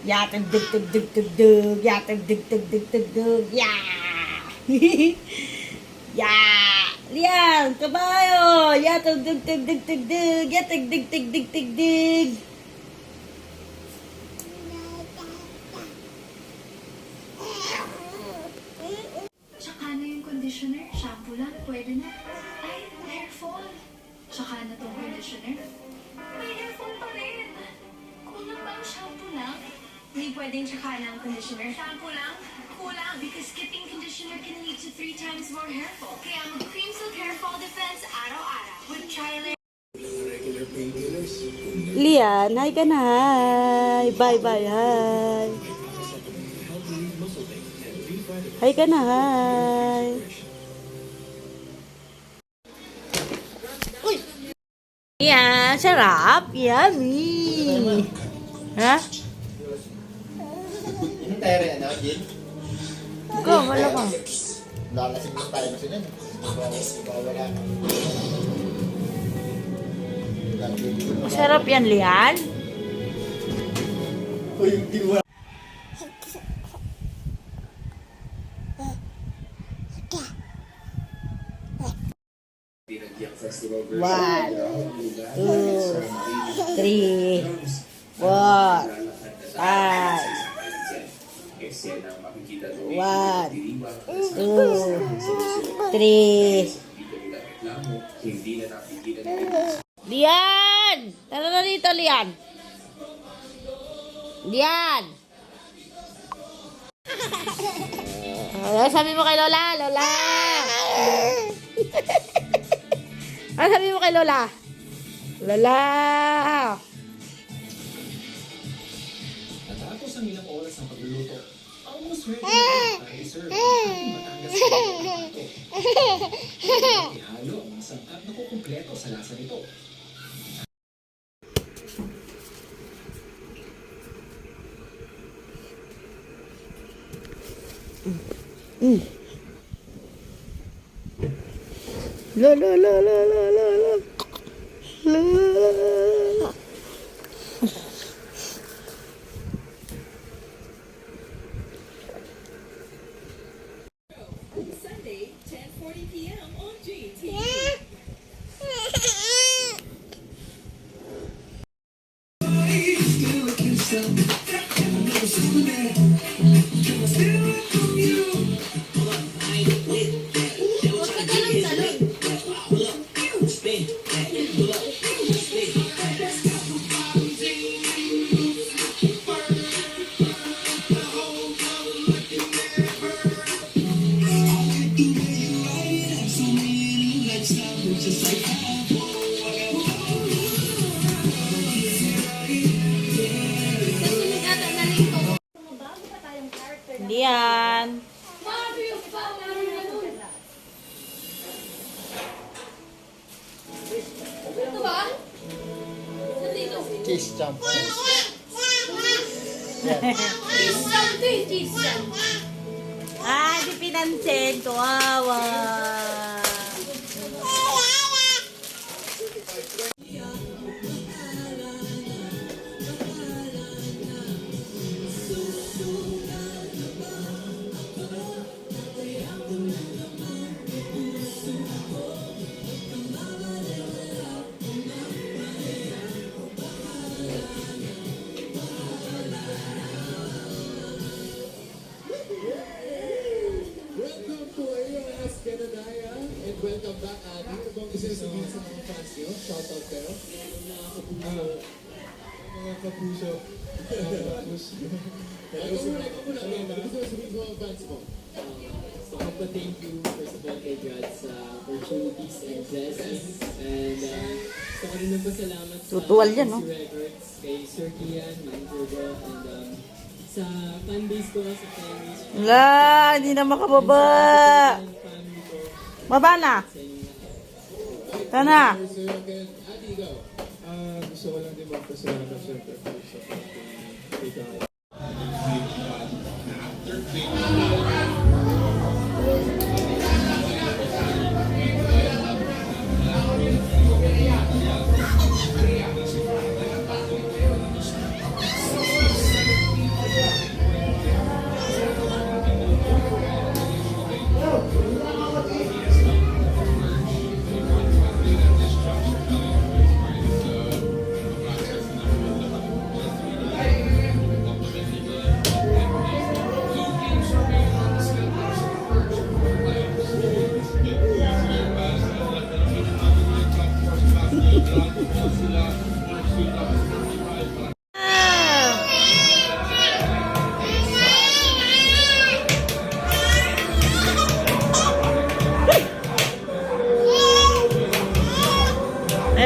Ya, tugtog, tugtog, tugtog. Ya, tugtog, tugtog, tugtog. Ya! Ya! Lian, kabayo! Ya, tugtog, tugtog, tugtog. Ya, tugtog, tugtog, tugtog. Tsaka na yung conditioner, shampoo lang, pwede na. Ay, hair fall. Tsaka na tong conditioner. May hair fall pa rin. Kulang ba ang shampoo lang? Hindi pwedeng tsaka na ang conditioner. Shampoo lang? Kulang because skipping conditioner can lead to 3 times more hair fall. Kaya mag-Cream Silk Hair Fall Defense araw-araw with Tri-Layer. Lian, hi ka na, hi. Bye-bye, hi. Hi ka na, hi. Uy! Yan, sarap. Yummy. Ha? Yung tayo rin, ano, Jin? Ikaw, wala ka. Lalasing lang tayo kasi nun. Wala. Masarap yan, Lian. Uy, di mo. One, two, three, four, five. One, two, three. Lian! Tara na dito, Lian. Lian! Ano sabi mo kay Lola? Lola! Ano sabi mo kay Lola? Lola! Natapos ang ilang oras ng pagluluto, almost ready na i-serve ang Batangas Tomato. Ihalo ang sangkap na kukumpleto sa lasa nito. La la la la la la la. La la la la. Sunday, 10:40 p.m. on GTV. Lian. Kiss jump. Ah, di pinansin. Kawawa. Welcome to AOS Canadaya and welcome back. Dito bang gusto sabihin sa mga fans nyo? Shoutout kayo. Mga kapuso. Gusto sabihin sa mga fans mo? So, thank you first of all kay God sa opportunities and blessings. And gusto ko rin nagpasalamat sa Tutuwal yan, no? Easy Records, kay Sir Kian, manager ko, and sa fanbase ko, sa fanbase ko. La, hindi na makababa. Family ko, Baba na. sa inyo lahat. Tana. Sir, again, Ate, ikaw. Gusto ko lang din magpasalamat siyempre sa kay God.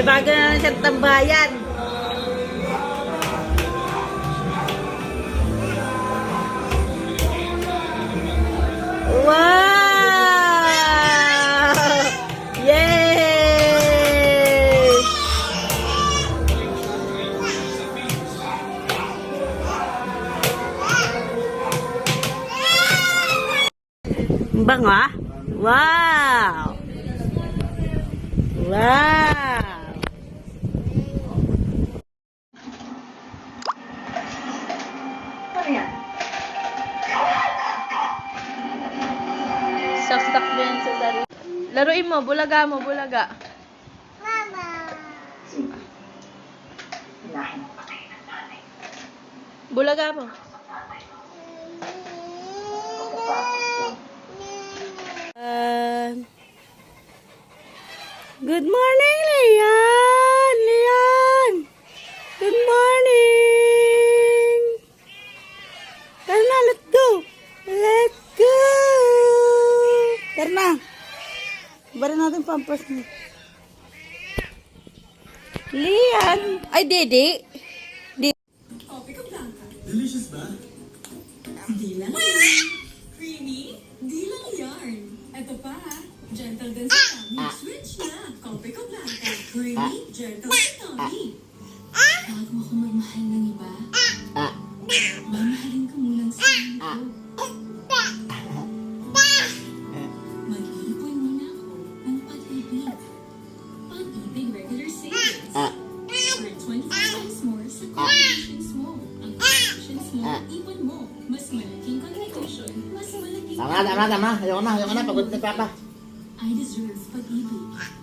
May bago na lang siyang tambayan. Wow! Yay! Bango ah? Wow! Wow! Saksak din sa sarili. Laruin mo, bulaga mo, bulaga. Bulaga mo. Good morning, Leon! Leon! Good morning! Tara na, let's go! Let's go! Tara na! Bara natin pampers niya. Leon! Ay, Dede! Di lang yarn. Creamy, di lang yarn. Ito pa, gentle din sa tummy. Switch na. Copico Blanca. Creamy, gentle sa tummy. Bago ako magmahal ng iba, mamahalin ko muna sa sarili ko. Mag-iipon muna ako ng pag-ibig. Pag-ibig regular savings. Earn 25 times more sa contributions mo. Ang contributions mo, ipon mo. Mas malaking contribution, mas malaking Tama. Ayoko na. Pagod na papa. I deserve pag-ibig.